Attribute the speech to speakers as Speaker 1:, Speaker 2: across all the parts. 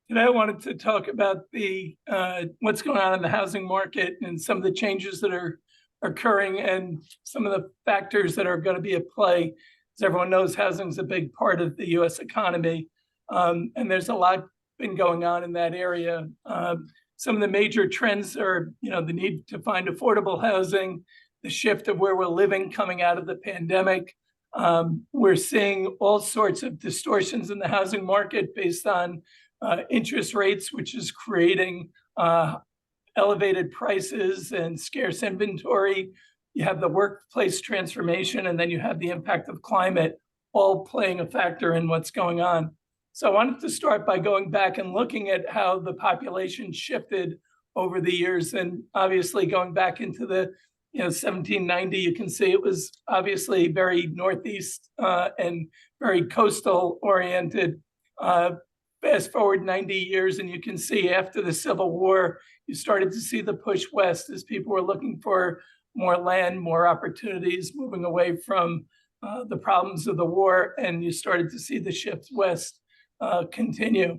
Speaker 1: Today, I wanted to talk about the what's going on in the housing market and some of the changes that are occurring and some of the factors that are going to be at play. As everyone knows, housing is a big part of the U.S. economy, and there's a lot been going on in that area. Some of the major trends are, the need to find affordable housing, the shift of where we're living coming out of the pandemic. We're seeing all sorts of distortions in the housing market based on interest rates, which is creating elevated prices and scarce inventory. You have the workplace transformation, and then you have the impact of climate all playing a factor in what's going on. So I wanted to start by going back and looking at how the population shifted over the years. And obviously going back into the 1790, you can see it was obviously very Northeast and very coastal oriented. Fast forward 90 years, and you can see after the Civil War, you started to see the push west as people were looking for more land, more opportunities, moving away from the problems of the war, and you started to see the shift west continue.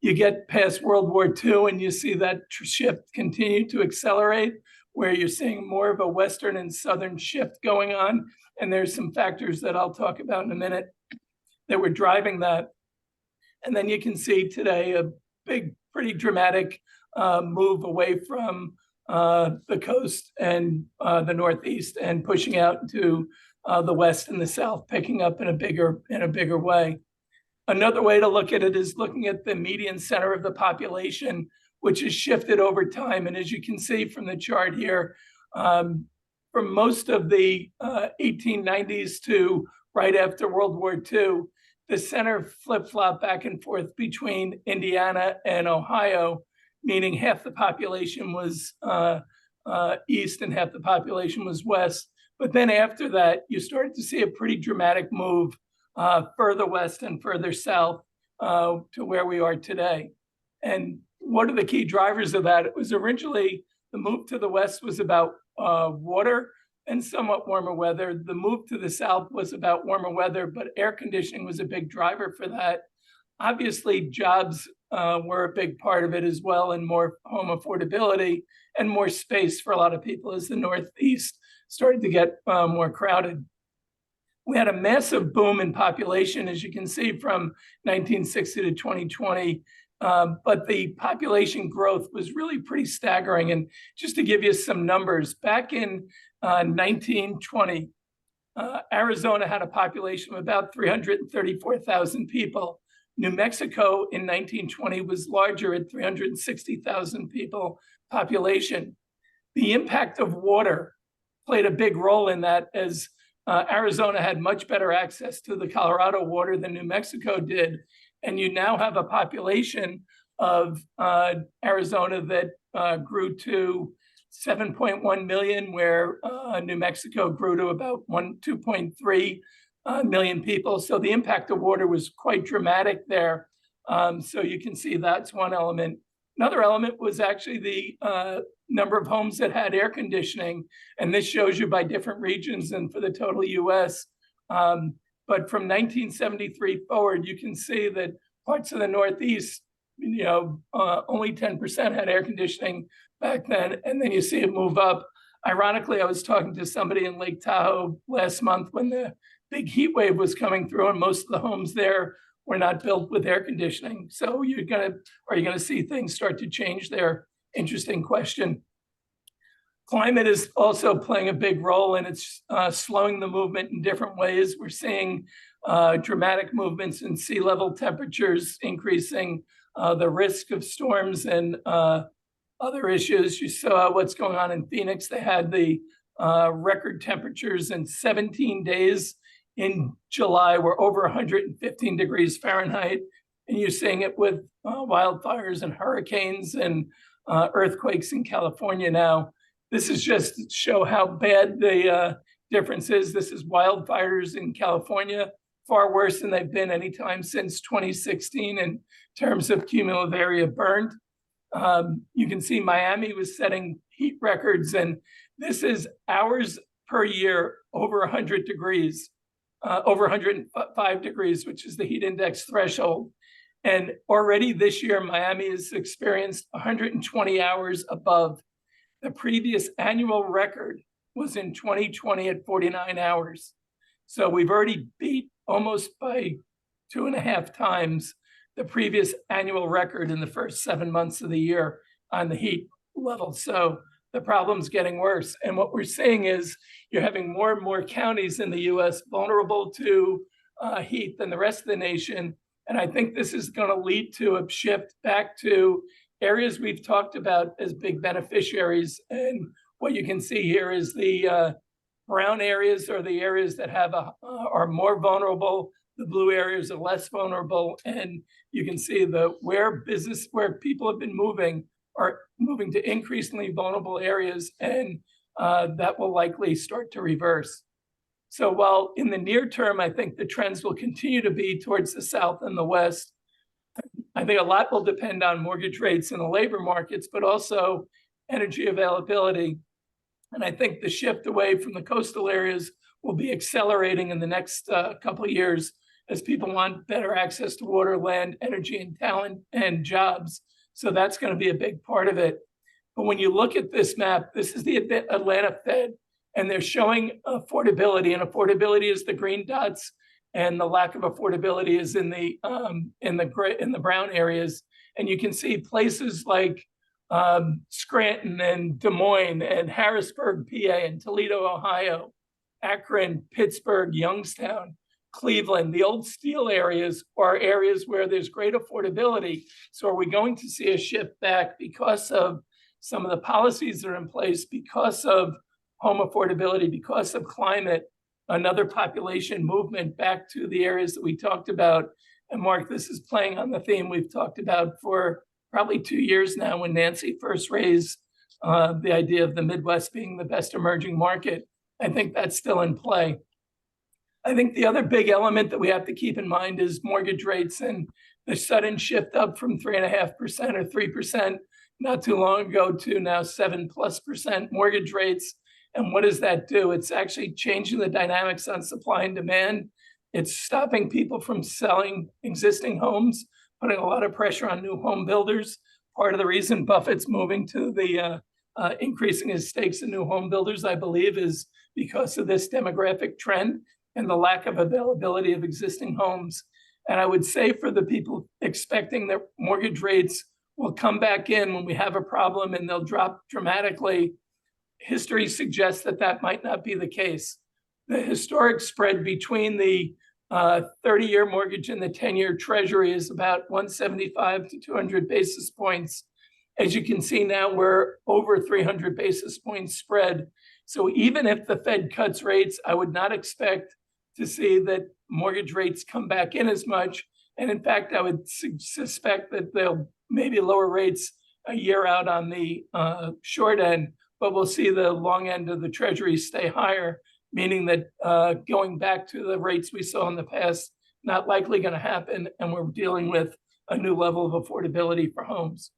Speaker 1: You get past World War II, and you see that shift continue to accelerate, where you're seeing more of a Western and Southern shift going on. And there's some factors that I'll talk about in a minute that were driving that. And then you can see today a big, pretty dramatic move away from the coast and the Northeast and pushing out to the West and the South, picking up in a bigger way. Another way to look at it is looking at the median center of the population, which has shifted over time. And as you can see from the chart here, from most of the 1890s to right after World War II, the center flip-flop back and forth between Indiana and Ohio, meaning half the population was east and half the population was west. But then after that, you started to see a pretty dramatic move further west and further south to where we are today. And what are the key drivers of that? It was originally the move to the west was about water and somewhat warmer weather. The move to the south was about warmer weather, but air conditioning was a big driver for that. Obviously, jobs were a big part of it as well, and more home affordability and more space for a lot of people as the Northeast started to get more crowded. We had a massive boom in population, as you can see, from 1960 to 2020. But the population growth was really pretty staggering. And just to give you some numbers, back in 1920, Arizona had a population of about 334,000 people. New Mexico in 1920 was larger at 360,000 people population. The impact of water played a big role in that, as Arizona had much better access to the Colorado water than New Mexico did. And you now have a population of Arizona that grew to 7.1 million, where New Mexico grew to about 2.3 million people. So the impact of water was quite dramatic there. So you can see that's one element. Another element was actually the number of homes that had air conditioning. And this shows you by different regions and for the total US. But from 1973 forward, you can see that parts of the Northeast, only 10% had air conditioning back then. And then you see it move up. Ironically, I was talking to somebody in Lake Tahoe last month when the big heat wave was coming through, and most of the homes there were not built with air conditioning. So are you gonna see things start to change there? Interesting question. Climate is also playing a big role, and it's slowing the movement in different ways. We're seeing dramatic movements in sea level temperatures, increasing the risk of storms and other issues. You saw what's going on in Phoenix. They had the record temperatures in 17 days in July were over 115 degrees Fahrenheit. And you're seeing it with wildfires and hurricanes and earthquakes in California now. This is just to show how bad the difference is. This is wildfires in California, far worse than they've been anytime since 2016 in terms of cumulative area burned. You can see Miami was setting heat records, and this is hours per year over 100 degrees, over 105 degrees, which is the heat index threshold. And already this year, Miami has experienced 120 hours above. The previous annual record was in 2020 at 49 hours. So we've already beat almost by 2.5 times the previous annual record in the first 7 months of the year on the heat level. So the problem's getting worse. And what we're seeing is you're having more and more counties in the US vulnerable to heat than the rest of the nation. And I think this is going to lead to a shift back to areas we've talked about as big beneficiaries. And what you can see here is the brown areas are the areas that have are more vulnerable. The blue areas are less vulnerable. And you can see where people have been moving are moving to increasingly vulnerable areas, and that will likely start to reverse. So while in the near term, I think the trends will continue to be towards the South and the West, I think a lot will depend on mortgage rates in the labor markets, but also energy availability. And I think the shift away from the coastal areas will be accelerating in the next couple of years as people want better access to water, land, energy, and talent and jobs. So that's going to be a big part of it. But when you look at this map, this is the Atlanta Fed, and they're showing affordability, and affordability is the green dots, and the lack of affordability is in the brown areas. And you can see places like Scranton and Des Moines and Harrisburg, PA, and Toledo, Ohio, Akron, Pittsburgh, Youngstown, Cleveland. The old steel areas are areas where there's great affordability. So are we going to see a shift back because of some of the policies that are in place, because of home affordability, because of climate, another population movement back to the areas that we talked about? And Mark, this is playing on the theme we've talked about for probably 2 years now, when Nancy first raised the idea of the Midwest being the best emerging market. I think that's still in play. I think the other big element that we have to keep in mind is mortgage rates, and the sudden shift up from 3.5% or 3% not too long ago to now 7+% mortgage rates. And what does that do? It's actually changing the dynamics on supply and demand. It's stopping people from selling existing homes, putting a lot of pressure on new home builders. Part of the reason Buffett's moving to the increasing his stakes in new home builders, I believe, is because of this demographic trend and the lack of availability of existing homes. And I would say for the people expecting that mortgage rates will come back in when we have a problem and they'll drop dramatically, history suggests that that might not be the case. The historic spread between the 30-year mortgage and the 10-year treasury is about 175 to 200 basis points. As you can see now, we're over 300 basis points spread. So even if the Fed cuts rates, I would not expect to see that mortgage rates come back in as much. And in fact, I would suspect that they'll maybe lower rates a year out on the short end, but we'll see the long end of the treasury stay higher, meaning that going back to the rates we saw in the past, not likely going to happen, and we're dealing with a new level of affordability for homes.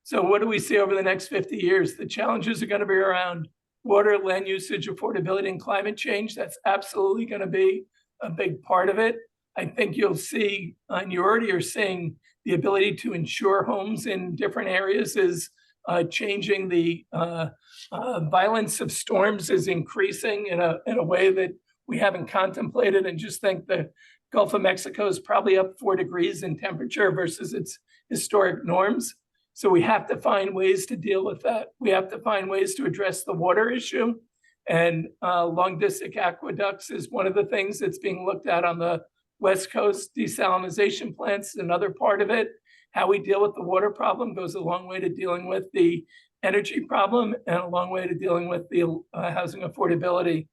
Speaker 1: So what do we see over the next 50 years? The challenges are going to be around water, land usage, affordability, and climate change. That's absolutely going to be a big part of it. I think you'll see, and you already are seeing, the ability to insure homes in different areas is changing. The violence of storms is increasing in a way that we haven't contemplated. And just think the Gulf of Mexico is probably up 4 degrees in temperature versus its historic norms. So we have to find ways to deal with that. We have to find ways to address the water issue. And long distance aqueducts is one of the things that's being looked at on the West Coast. Desalination plants is another part of it. How we deal with the water problem goes a long way to dealing with the energy problem and a long way to dealing with the housing affordability.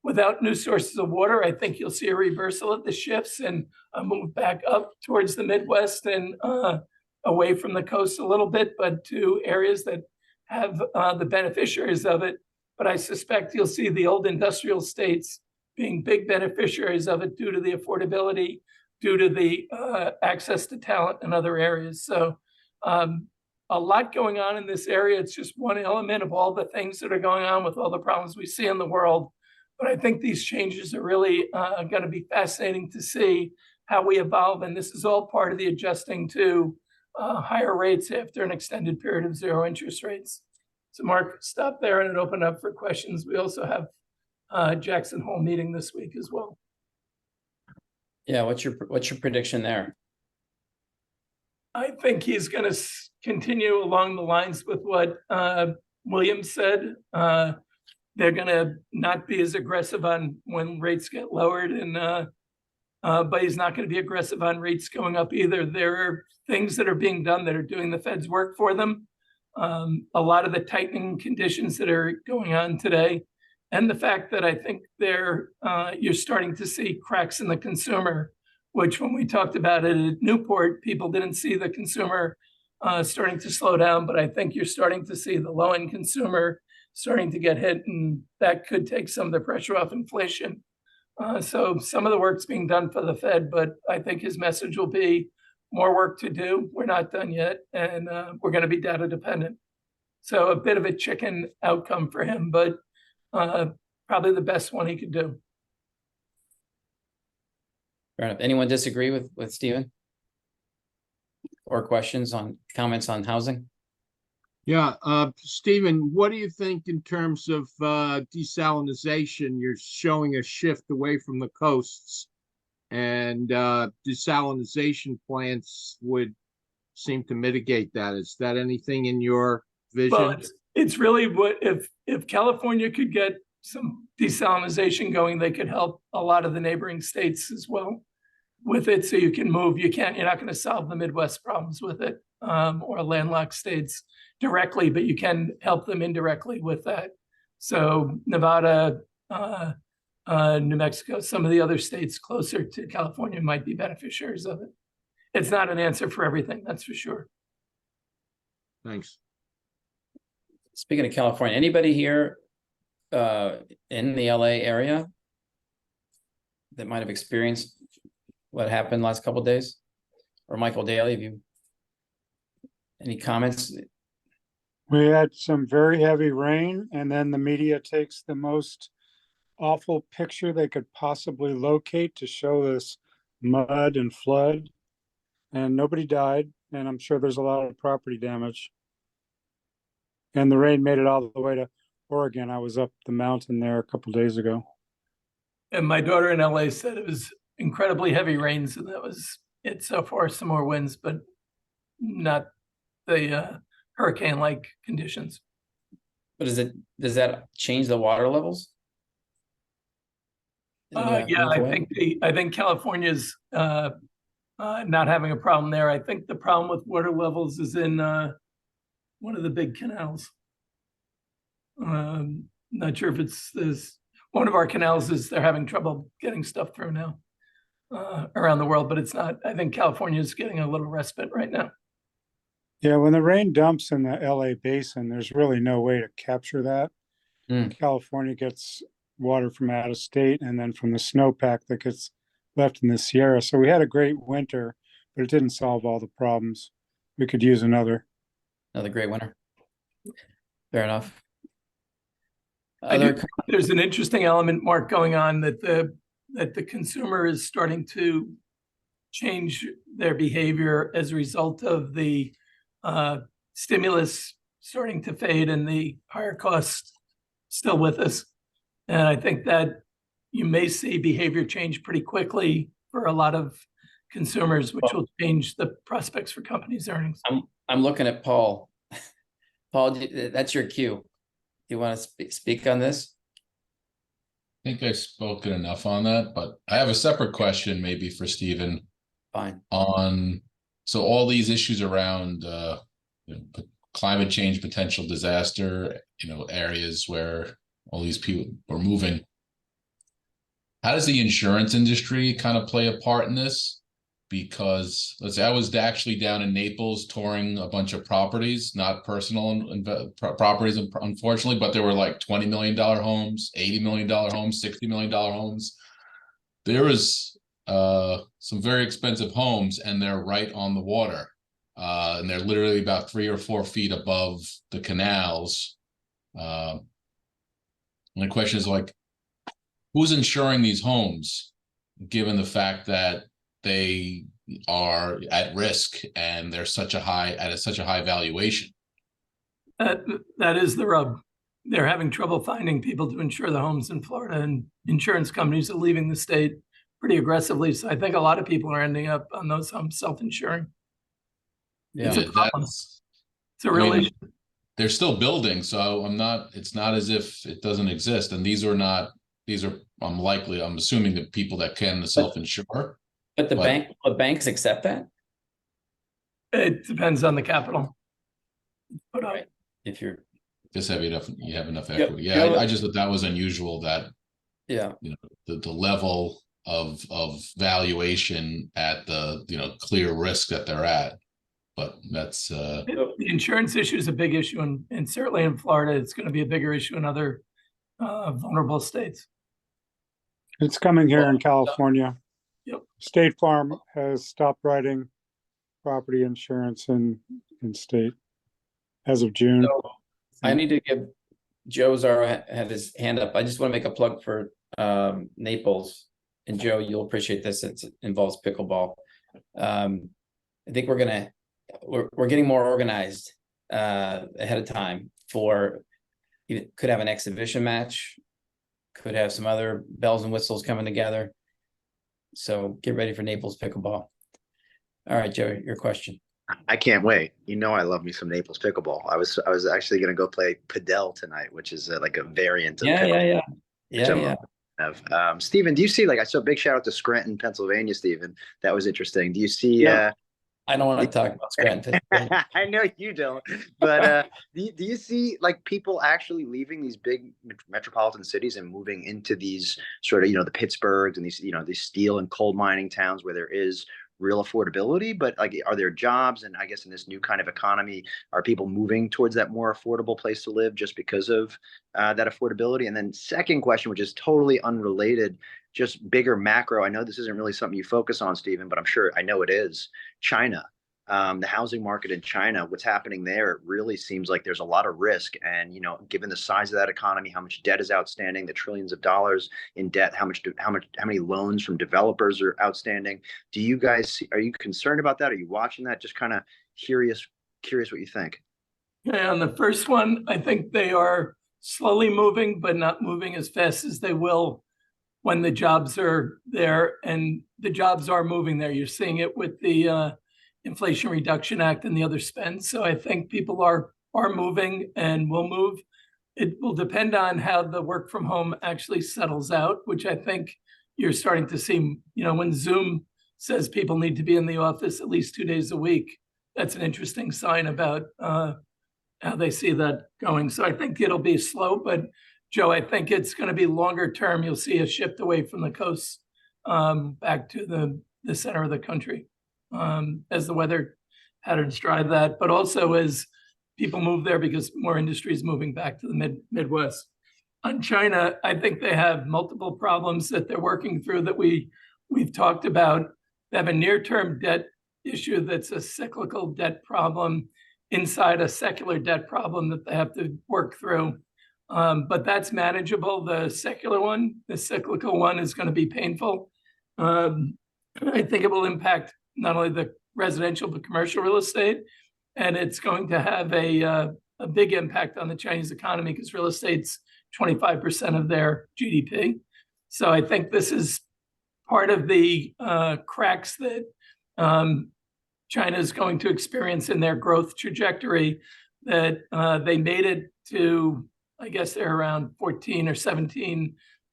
Speaker 1: Without new sources of water, I think you'll see a reversal of the shifts and a move back up towards the Midwest and away from the coast a little bit, but to areas that have the beneficiaries of it. But I suspect you'll see the old industrial states being big beneficiaries of it due to the affordability, due to the access to talent in other areas. So a lot going on in this area. It's just one element of all the things that are going on with all the problems we see in the world. But I think these changes are really going to be fascinating to see how we evolve. And this is all part of the adjusting to higher rates after an extended period of zero interest rates. So Mark, stop there and open up for questions. We also have Jackson Hole meeting this week as well.
Speaker 2: Yeah, what's your prediction there?
Speaker 1: I think he's going to continue along the lines with what Williams said. They're going to not be as aggressive on when rates get lowered, and but he's not going to be aggressive on rates going up either. There are things that are being done that are doing the Fed's work for them. A lot of the tightening conditions that are going on today, and the fact that I think you're starting to see cracks in the consumer, which when we talked about it at Newport, people didn't see the consumer starting to slow down, but I think you're starting to see the low-end consumer starting to get hit, and that could take some of the pressure off inflation. So some of the work's being done for the Fed, but I think his message will be more work to do. We're not done yet, and we're going to be data dependent. So a bit of a chicken outcome for him, but probably the best one he could do.
Speaker 2: Fair enough. Anyone disagree with Stephen? Or comments on housing?
Speaker 3: Yeah, Stephen, what do you think in terms of desalination? You're showing a shift away from the coasts, and desalination plants would seem to mitigate that. Is that anything in your vision?
Speaker 1: Well, it's really what if California could get some desalination going, they could help a lot of the neighboring states as well with it. So you can move. You're not going to solve the Midwest problems with it, or landlocked states directly, but you can help them indirectly with that. So Nevada, New Mexico, some of the other states closer to California might be beneficiaries of it. It's not an answer for everything, that's for sure.
Speaker 3: Thanks.
Speaker 2: Speaking of California, anybody here in the LA area that might have experienced what happened last couple of days? Or Michael Daly, have you any comments?
Speaker 4: We had some very heavy rain, and then the media takes the most awful picture they could possibly locate to show this mud and flood, and nobody died, and I'm sure there's a lot of property damage. And the rain made it all the way to Oregon. I was up the mountain there a couple days ago.
Speaker 1: And my daughter in LA said it was incredibly heavy rains, and that was it so far. Some more winds, but not the hurricane-like conditions.
Speaker 2: But does that change the water levels?
Speaker 1: Yeah, I think California's not having a problem there. I think the problem with water levels is in one of the big canals. Not sure if there's one of our canals is they're having trouble getting stuff through now around the world, but it's not. I think California is getting a little respite right now.
Speaker 4: Yeah, when the rain dumps in the LA basin, there's really no way to capture that. California gets water from out of state and then from the snowpack that gets left in the Sierra. So we had a great winter, but it didn't solve all the problems. We could use another
Speaker 2: great winter. Fair enough.
Speaker 1: There's an interesting element, Mark, going on that the consumer is starting to change their behavior as a result of the stimulus starting to fade and the higher costs still with us. And I think that you may see behavior change pretty quickly for a lot of consumers, which will change the prospects for companies' earnings.
Speaker 2: I'm looking at Paul. Paul, that's your cue. Do you want to speak on this?
Speaker 5: I think I've spoken enough on that, but I have a separate question maybe for Stephen.
Speaker 2: Fine.
Speaker 5: So all these issues around climate change, potential disaster, areas where all these people are moving. How does the insurance industry kind of play a part in this? Because let's say I was actually down in Naples touring a bunch of properties, not personal properties, unfortunately, but there were like $20 million homes, $80 million homes, $60 million homes. There is some very expensive homes, and they're right on the water. And they're literally about 3 or 4 feet above the canals. And the question is, like, who's insuring these homes, given the fact that they are at risk and they're such a high valuation.
Speaker 1: That is the rub. They're having trouble finding people to insure the homes in Florida, and insurance companies are leaving the state pretty aggressively. So I think a lot of people are ending up on those homes self-insuring. It's a problem. It's a real issue.
Speaker 5: They're still building, so it's not as if it doesn't exist. And these are, I'm assuming the people that can self-insure.
Speaker 2: But the banks accept that?
Speaker 1: It depends on the capital. But
Speaker 2: Right. If you're,
Speaker 5: Just you have enough
Speaker 2: Yep.
Speaker 5: equity. Yeah, I just thought that was unusual that,
Speaker 2: yeah,
Speaker 5: the level of valuation at the, clear risk that they're at. But that's,
Speaker 1: the insurance issue is a big issue, and certainly in Florida, it's going to be a bigger issue in other vulnerable states.
Speaker 4: It's coming here in California.
Speaker 1: Yep.
Speaker 4: State Farm has stopped writing property insurance in state as of June.
Speaker 2: So I need to give Joe Zara had his hand up. I just want to make a plug for Naples. And Joe, you'll appreciate this. It involves pickleball. I think we're getting more organized ahead of time for, could have an exhibition match, could have some other bells and whistles coming together. So get ready for Naples pickleball. All right, Joe, your question.
Speaker 6: I can't wait. I love me some Naples pickleball. I was actually going to go play padel tonight, which is like a variant of pickleball.
Speaker 2: Yeah.
Speaker 6: Stephen, do you see, I saw a big shout out to Scranton, Pennsylvania, Stephen. That was interesting. Do you see?
Speaker 2: I don't want to talk about Scranton.
Speaker 6: I know you don't, but do you see people actually leaving these big metropolitan cities and moving into these sort of, the Pittsburghs and these steel and coal mining towns where there is real affordability, but are there jobs? And I guess in this new kind of economy, are people moving towards that more affordable place to live just because of that affordability? And then second question, which is totally unrelated, just bigger macro. I know this isn't really something you focus on, Stephen, but I know it is. China, the housing market in China, what's happening there, it really seems like there's a lot of risk. And, given the size of that economy, how much debt is outstanding, the trillions of dollars in debt, how many loans from developers are outstanding. Are you concerned about that? Are you watching that? Just kind of curious what you think.
Speaker 1: Yeah, on the first one, I think they are slowly moving, but not moving as fast as they will when the jobs are there, and the jobs are moving there. You're seeing it with the Inflation Reduction Act and the other spend. So I think people are moving and will move. It will depend on how the work from home actually settles out, which I think you're starting to see. When Zoom says people need to be in the office at least 2 days a week, that's an interesting sign about how they see that going. So I think it'll be slow, but Joe, I think it's going to be longer term. You'll see a shift away from the coast back to the center of the country as the weather patterns drive that, but also as people move there because more industry is moving back to the Midwest. On China, I think they have multiple problems that they're working through that we've talked about. They have a near-term debt issue that's a cyclical debt problem inside a secular debt problem that they have to work through. But that's manageable. The cyclical one is going to be painful. I think it will impact not only the residential, but commercial real estate. And it's going to have a big impact on the Chinese economy because real estate's 25% of their GDP. So I think this is part of the cracks that China is going to experience in their growth trajectory, that they made it to, I guess they're around $14,000 or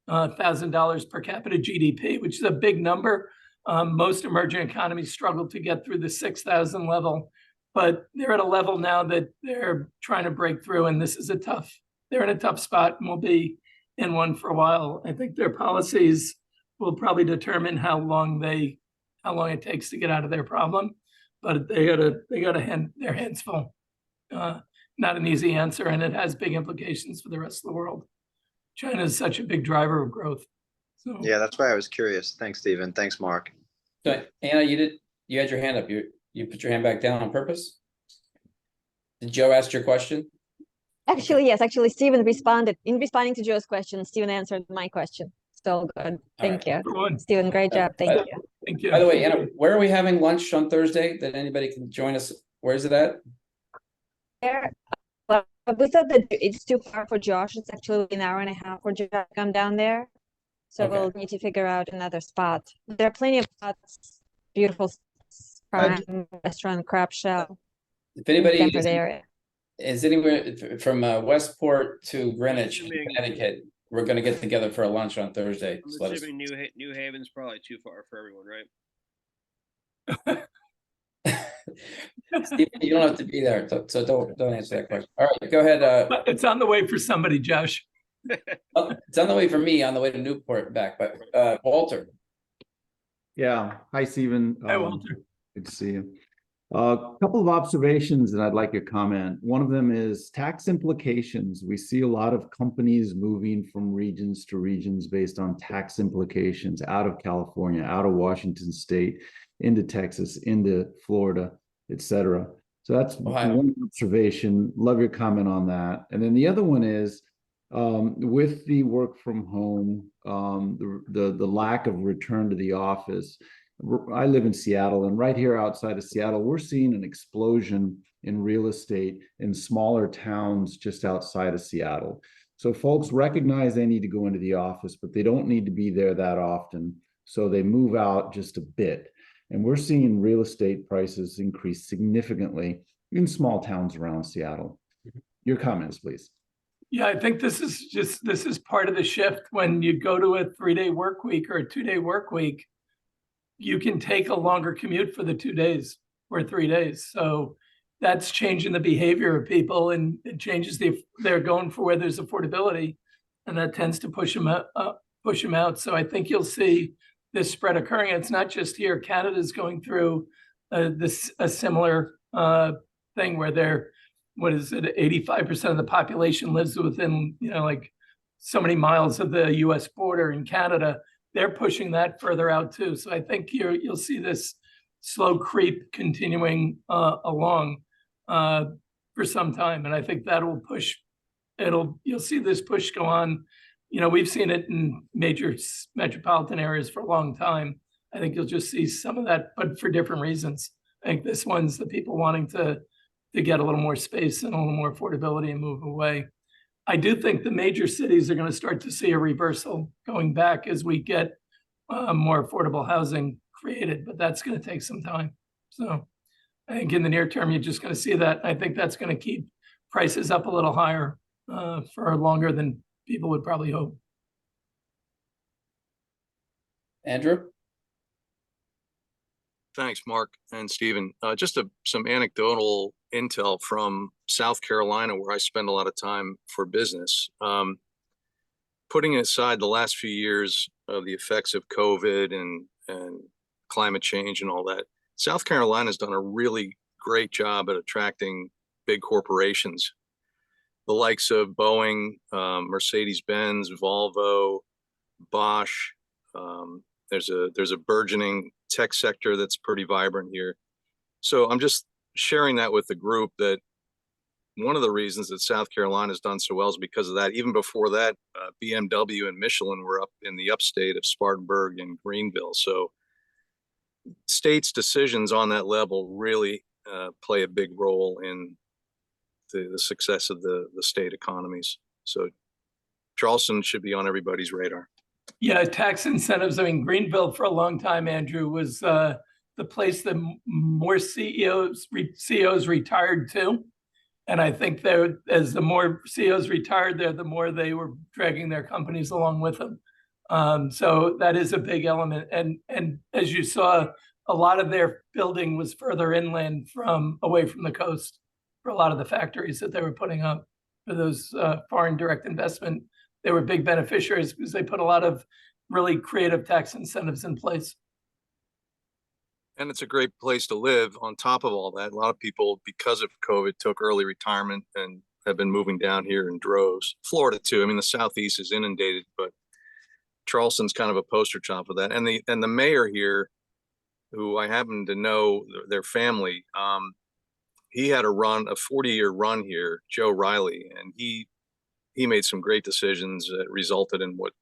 Speaker 1: $17,000 per capita GDP, which is a big number. Most emerging economies struggle to get through the 6,000 level, but they're at a level now that they're trying to break through, and they're in a tough spot and will be in one for a while. I think their policies will probably determine how long it takes to get out of their problem, but they got their hands full. Not an easy answer, and it has big implications for the rest of the world. China is such a big driver of growth. So
Speaker 6: Yeah, that's why I was curious. Thanks, Stephen. Thanks, Mark.
Speaker 2: So Anna, you had your hand up. You put your hand back down on purpose? Did Joe ask your question?
Speaker 7: Actually, yes. Actually, Stephen responded. In responding to Joe's question, Stephen answered my question. all good. Thank you.
Speaker 1: Everyone,
Speaker 7: Steven, great job. Thank you.
Speaker 1: thank you.
Speaker 2: By the way, Anna, where are we having lunch on Thursday that anybody can join us? Where is it at?
Speaker 7: There, well, we thought that it's too far for Josh. It's actually an hour and a half for Josh to come down there. So
Speaker 2: Okay.
Speaker 7: we'll need to figure out another spot. There are plenty of spots, beautiful prime restaurant, crab shell
Speaker 2: If
Speaker 7: in the
Speaker 2: anybody
Speaker 7: Stanford area.
Speaker 2: is anywhere from Westport to Greenwich,
Speaker 8: Assuming-
Speaker 2: Connecticut, we're gonna get together for a lunch on Thursday.
Speaker 8: I'm
Speaker 2: So let us-
Speaker 8: assuming New Haven's probably too far for everyone, right?
Speaker 2: Steve, you don't have to be there, so don't answer that question. All right, go ahead.
Speaker 1: But it's on the way for somebody, Josh.
Speaker 2: It's on the way for me, on the way to Newport and back, but Walter.
Speaker 9: Yeah, hi, Stephen.
Speaker 1: Hi, Walter.
Speaker 9: Good to see you. A couple of observations and I'd like your comment. One of them is tax implications. We see a lot of companies moving from regions to regions based on tax implications out of California, out of Washington State, into Texas, into Florida, etc. So that's
Speaker 2: Ohio.
Speaker 9: one observation. Love your comment on that. And then the other one is with the work from home, the lack of return to the office. I live in Seattle, and right here outside of Seattle, we're seeing an explosion in real estate in smaller towns just outside of Seattle. So folks recognize they need to go into the office, but they don't need to be there that often. So they move out just a bit. And we're seeing real estate prices increase significantly in small towns around Seattle. Your comments, please.
Speaker 1: Yeah, I think this is part of the shift. When you go to a 3-day work week or a 2-day work week, you can take a longer commute for the 2 days or 3 days. So that's changing the behavior of people, and it changes they're going for where there's affordability, and that tends to push them out. So I think you'll see this spread occurring. It's not just here. Canada's going through a similar thing where they're, 85% of the population lives within, like so many miles of the US border in Canada. They're pushing that further out too. So I think you'll see this slow creep continuing along for some time. And I think that will push, you'll see this push go on. We've seen it in major metropolitan areas for a long time. I think you'll just see some of that, but for different reasons. I think this one's the people wanting to get a little more space and a little more affordability and move away. I do think the major cities are going to start to see a reversal going back as we get more affordable housing created, but that's going to take some time. So I think in the near term, you're just going to see that. I think that's going to keep prices up a little higher for longer than people would probably hope.
Speaker 2: Andrew?
Speaker 10: Thanks, Mark and Stephen. Just some anecdotal intel from South Carolina, where I spend a lot of time for business. Putting aside the last few years of the effects of COVID and climate change and all that, South Carolina's done a really great job at attracting big corporations, the likes of Boeing, Mercedes-Benz, Volvo, Bosch. There's a burgeoning tech sector that's pretty vibrant here. So I'm just sharing that with the group, that one of the reasons that South Carolina has done so well is because of that. Even before that, BMW and Michelin were up in the upstate of Spartanburg and Greenville. So states' decisions on that level really play a big role in the success of the state economies. So Charleston should be on everybody's radar.
Speaker 1: Yeah, tax incentives. I mean, Greenville for a long time, Andrew, was the place that more CEOs retired to. And I think as the more CEOs retired there, the more they were dragging their companies along with them. So that is a big element. And as you saw, a lot of their building was further inland away from the coast for a lot of the factories that they were putting up for those foreign direct investment. They were big beneficiaries because they put a lot of really creative tax incentives in place.
Speaker 10: And it's a great place to live on top of all that. A lot of people, because of COVID, took early retirement and have been moving down here in droves. Florida too. I mean, the Southeast is inundated, but Charleston's kind of a poster child for that. And the mayor here, who I happen to know their family, he had a 40-year run here, Joe Riley, and he made some great decisions that resulted in what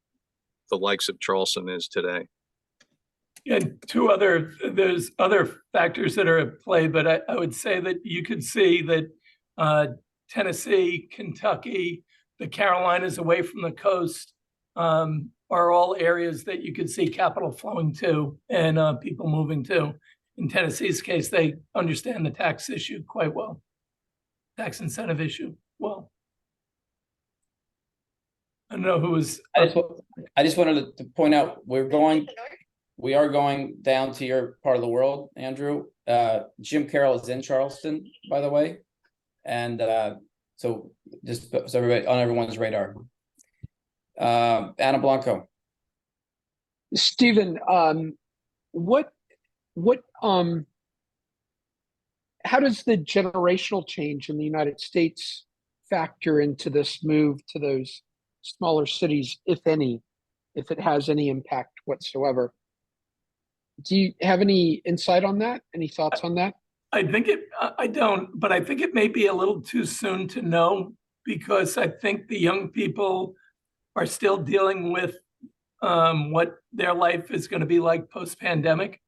Speaker 10: the likes of Charleston is today.
Speaker 1: And there's other factors that are at play, but I would say that you could see that Tennessee, Kentucky, the Carolinas away from the coast are all areas that you could see capital flowing to and people moving to. In Tennessee's case, they understand the tax issue quite well, tax incentive issue well. I don't know who was.
Speaker 2: I just wanted to point out, we are going down to your part of the world, Andrew. Jim Carroll is in Charleston, by the way. And so just so everybody on everyone's radar. Anna Blanco.
Speaker 11: Stephen, how does the generational change in the United States factor into this move to those smaller cities, if any, if it has any impact whatsoever? Do you have any insight on that? Any thoughts on that?
Speaker 1: I don't, but I think it may be a little too soon to know, because I think the young people are still dealing with what their life is going to be like post-pandemic,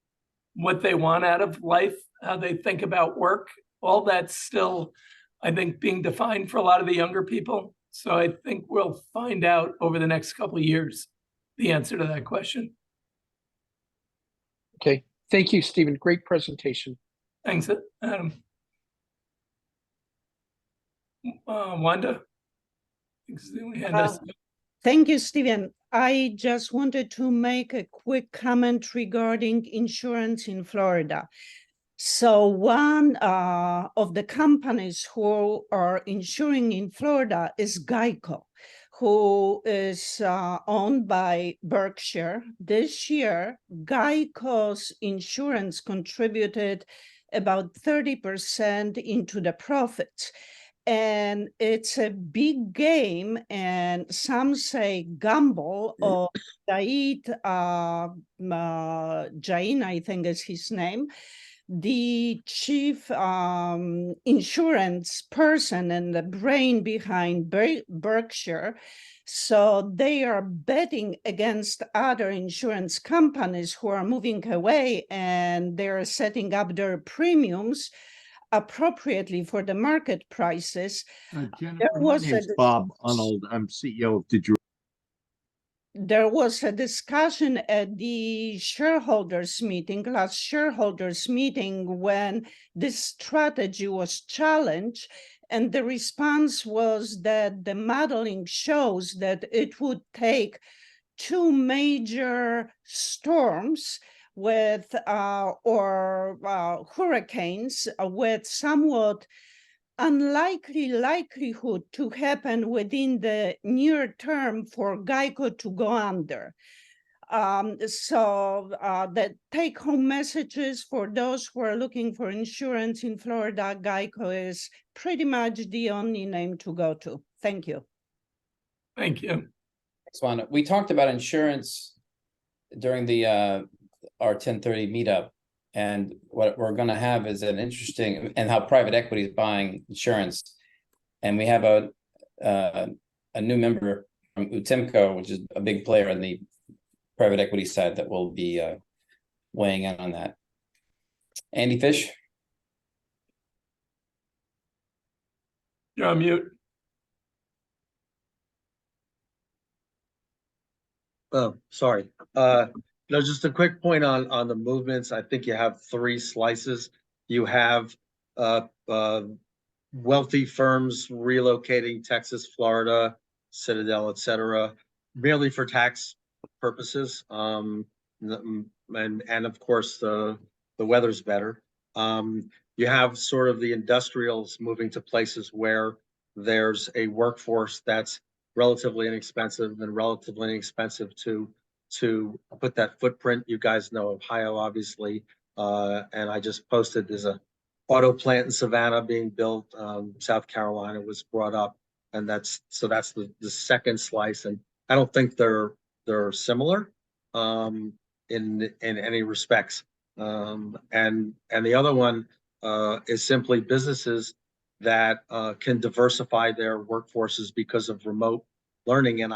Speaker 1: what they want out of life, how they think about work. All that's still, I think, being defined for a lot of the younger people. So I think we'll find out over the next couple of years the answer to that question.
Speaker 11: Okay. Thank you, Stephen. Great presentation.
Speaker 1: Thanks, Adam. Wanda?
Speaker 12: Thank you, Stephen. I just wanted to make a quick comment regarding insurance in Florida. So one of the companies who are insuring in Florida is Geico, who is owned by Berkshire. This year, Geico's insurance contributed about 30% into the profits. And it's a big game, and some say gamble, or Jain, I think is his name, the chief insurance person and the brain behind Berkshire. So they are betting against other insurance companies who are moving away, and they're setting up their premiums appropriately for the market prices.
Speaker 3: Jennifer, my name's Bob Arnold. I'm CEO of DeDrew.
Speaker 12: There was a discussion at the shareholders meeting, last shareholders meeting, when this strategy was challenged. And the response was that the modeling shows that it would take two major storms with hurricanes with somewhat unlikely likelihood to happen within the near term for Geico to go under. So the take-home messages for those who are looking for insurance in Florida, Geico is pretty much the only name to go to. Thank you.
Speaker 1: Thank you.
Speaker 2: Thanks, Wanda. We talked about insurance during the our 1030 meetup, and what we're going to have is an interesting, and how private equity is buying insurance. And we have a new member from Utimco, which is a big player on the private equity side, that will be weighing in on that. Andy Fish.
Speaker 1: You're on mute.
Speaker 13: Oh, sorry. No, just a quick point on the movements. I think you have three slices. You have wealthy firms relocating Texas, Florida, Citadel, etc., merely for tax purposes. And of course the weather's better. You have sort of the industrials moving to places where there's a workforce that's relatively inexpensive to put that footprint. You guys know Ohio, obviously, and I just posted there's a auto plant in Savannah being built. South Carolina was brought up, and that's the second slice. And I don't think they're similar in any respects. And the other one is simply businesses that can diversify their workforces because of remote learning. And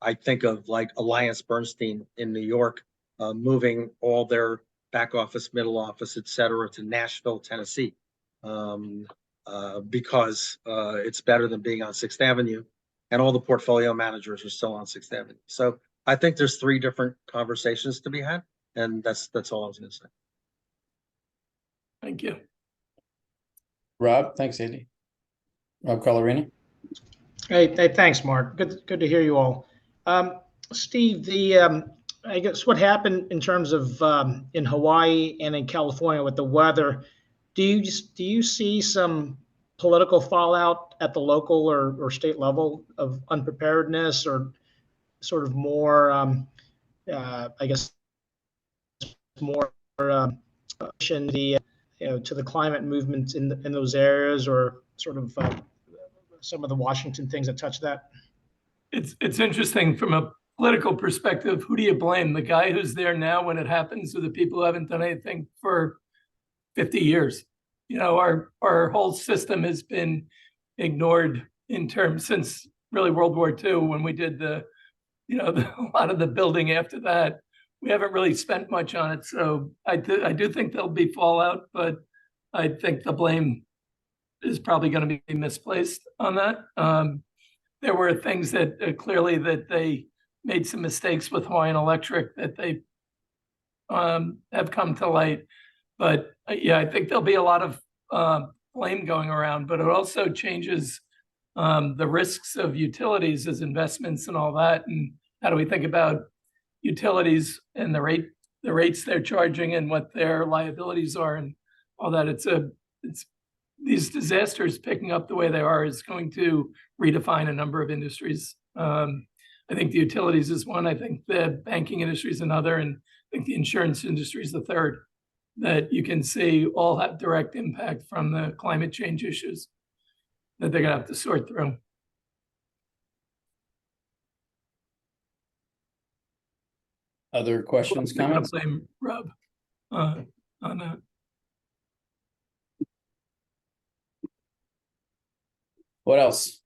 Speaker 13: I think of like Alliance Bernstein in New York, moving all their back office, middle office, et cetera, to Nashville, Tennessee, because it's better than being on Sixth Avenue, and all the portfolio managers are still on Sixth Avenue. So I think there's three different conversations to be had, and that's all I was going to say.
Speaker 1: Thank you.
Speaker 2: Rob, thanks, Andy. Rob Colorino.
Speaker 14: Hey, thanks, Mark. Good to hear you all. Steve, I guess what happened in terms of in Hawaii and in California with the weather, do you see some political fallout at the local or state level of unpreparedness, or sort of more, I guess, more the to the climate movement in those areas, or sort of some of the Washington things that touch that?
Speaker 1: It's interesting from a political perspective. Who do you blame? The guy who's there now when it happens, or the people who haven't done anything for 50 years? You know, our whole system has been ignored in terms since really World War II, when we did a lot of the building after that. We haven't really spent much on it. So I do think there'll be fallout, but I think the blame is probably going to be misplaced on that. There were things that clearly that they made some mistakes with Hawaiian Electric that they have come to light. But yeah, I think there'll be a lot of blame going around, but it also changes the risks of utilities as investments and all that. And how do we think about utilities and the rates they're charging and what their liabilities are and all that? It's these disasters picking up the way they are is going to redefine a number of industries. I think the utilities is one. I think the banking industry is another, and I think the insurance industry is the third, that you can see all have direct impact from the climate change issues that they're gonna have to sort through.
Speaker 2: Other questions,
Speaker 1: I'm gonna
Speaker 2: comments?
Speaker 1: blame Rob on that.
Speaker 2: What else?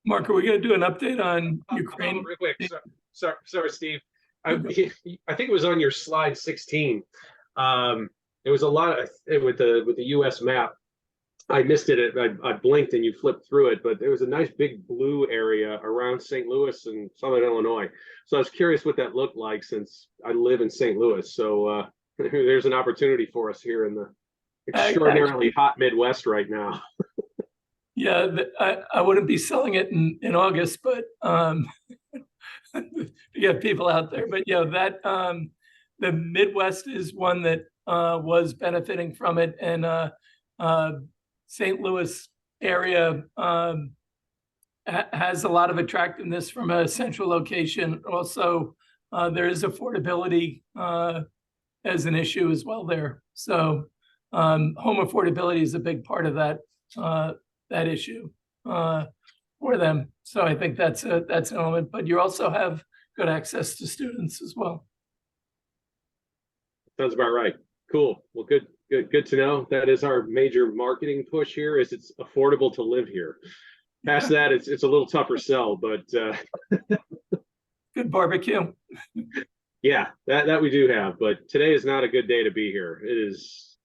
Speaker 1: Mark, are we gonna do an update on Ukraine?
Speaker 15: Real quick, sorry, Steve. I think it was on your slide 16. There was a lot with the U.S. map. I missed it. I blinked and you flipped through it, but there was a nice big blue area around St. Louis and Southern Illinois. So I was curious what that looked like, since I live in St. Louis. So there's an opportunity for us here in the extraordinarily hot Midwest right now.
Speaker 1: Yeah, I wouldn't be selling it in August, but you get people out there. But yeah, that the Midwest is one that was benefiting from it, and St. Louis area has a lot of attractiveness from a central location. Also, there is affordability as an issue as well there. So home affordability is a big part of that issue for them. So I think that's an element, but you also have good access to students as well.
Speaker 15: Sounds about right. Cool. Well, good to know. That is our major marketing push here, is it's affordable to live here. Past that, it's a little tougher sell, but
Speaker 1: good barbecue.
Speaker 15: Yeah, that we do have, but today is not a good day to be here.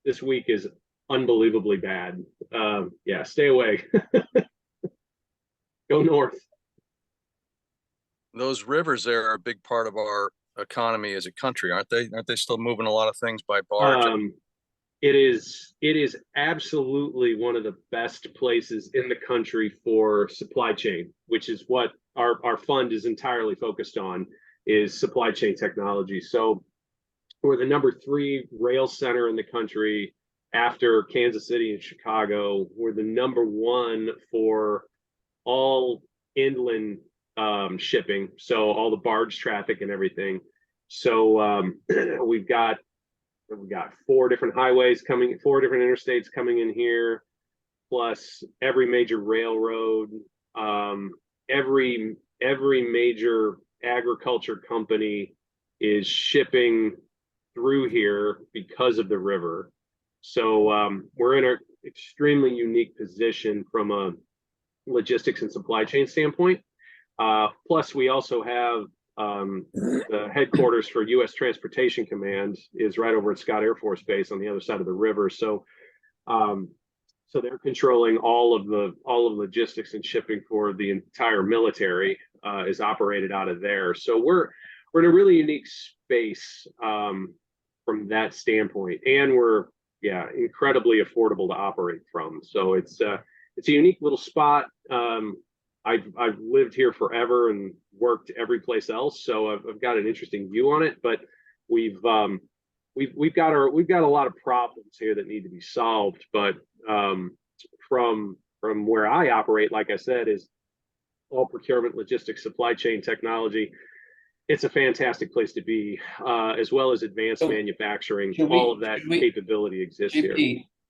Speaker 15: This week is unbelievably bad. Yeah, stay away. Go north.
Speaker 10: Those rivers there are a big part of our economy as a country, aren't they? Aren't they still moving a lot of things by barge?
Speaker 15: It is absolutely one of the best places in the country for supply chain, which is what our fund is entirely focused on, is supply chain technology. So we're the #3 rail center in the country after Kansas City and Chicago. We're the #1 for all inland shipping, so all the barge traffic and everything. So we've got 4 different highways coming, 4 different interstates coming in here, plus every major railroad, every major agriculture company is shipping through through here because of the river. So we're in an extremely unique position from a logistics and supply chain standpoint. Plus, we also have the headquarters for U.S. Transportation Command is right over at Scott Air Force Base on the other side of the river. So, so they're controlling all of logistics and shipping for the entire military is operated out of there. So we're in a really unique space from that standpoint, and we're incredibly affordable to operate from. So it's a unique little spot. I've lived here forever and worked every place else, so I've got an interesting view on it. But we've got a lot of problems here that need to be solved. But from where I operate, like I said, is all procurement, logistics, supply chain, technology. It's a fantastic place to be, as well as advanced manufacturing. All of that capability exists here.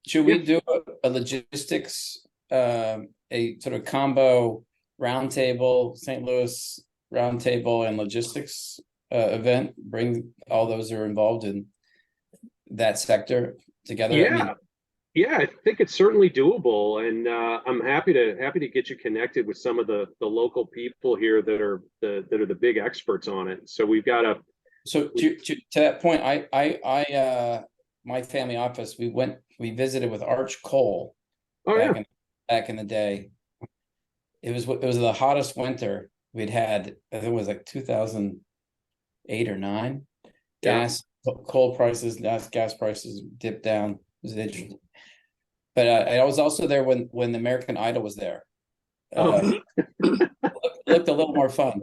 Speaker 2: Should we do a logistics, a sort of combo roundtable, St. Louis roundtable and logistics event? Bring all those who are involved in that sector together.
Speaker 15: Yeah, I think it's certainly doable, and I'm happy to get you connected with some of the local people here that are the big experts on it. So we've got a.
Speaker 2: So to that point, I my family office, we visited with Arch Cole. Back in the day. It was the hottest winter we'd had. I think it was like 2008 or 9. Coal prices, gas prices dipped down. It was interesting. But I was also there when the American Idol was there. Looked a little more fun.